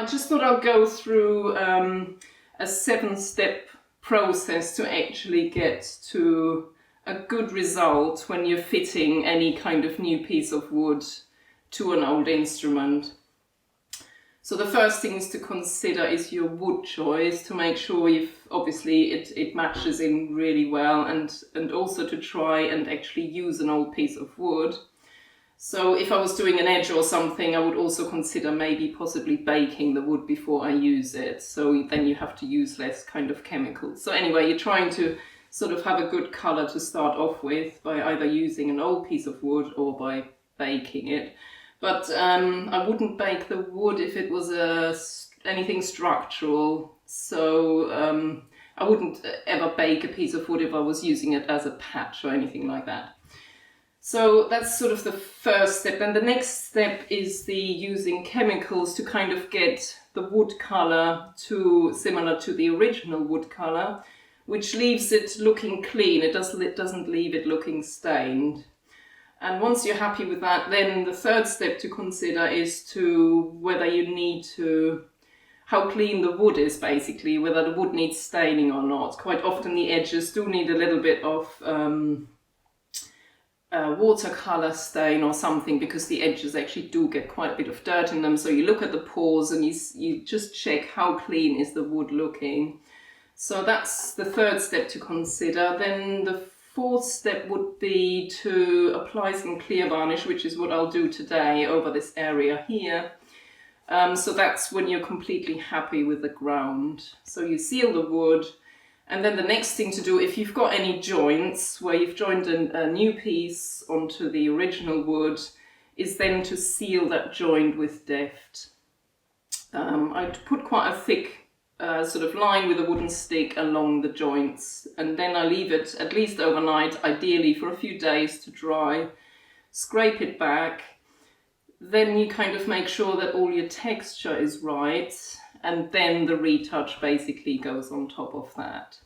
I just thought I'll go through a 7-step process to actually get to a good result when you're fitting any kind of new piece of wood to an old instrument. So the first thing is to consider is your wood choice, to make sure obviously it matches in really well, and also to try and actually use an old piece of wood. So if I was doing an edge or something, I would also consider maybe possibly baking the wood before I use it. So then you have to use less kind of chemicals. So anyway, you're trying to sort of have a good color to start off with by either using an old piece of wood or by baking it. But I wouldn't bake the wood if it was anything structural. So I wouldn't ever bake a piece of wood if I was using it as a patch or anything like that. So that's sort of the first step. And the next step is the using chemicals to kind of get the wood color similar to the original wood color, which leaves it looking clean. It doesn't leave it looking stained. And once you're happy with that, then the third step to consider is whether you need how clean the wood is, basically, whether the wood needs staining or not. Quite often the edges do need a little bit of watercolor stain or something, because the edges actually do get quite a bit of dirt in them. So you look at the pores and you just check how clean is the wood looking. So that's the third step to consider. Then the fourth step would be to apply some clear varnish, which is what I'll do today over this area here. So that's when you're completely happy with the ground. So you seal the wood, and then the next thing to do, if you've got any joints where you've joined a new piece onto the original wood, is then to seal that joint with deft. I'd put quite a thick sort of line with a wooden stick along the joints, and then I leave it at least overnight, ideally for a few days, to dry. Scrape it back, then you kind of make sure that all your texture is right, and then the retouch basically goes on top of that.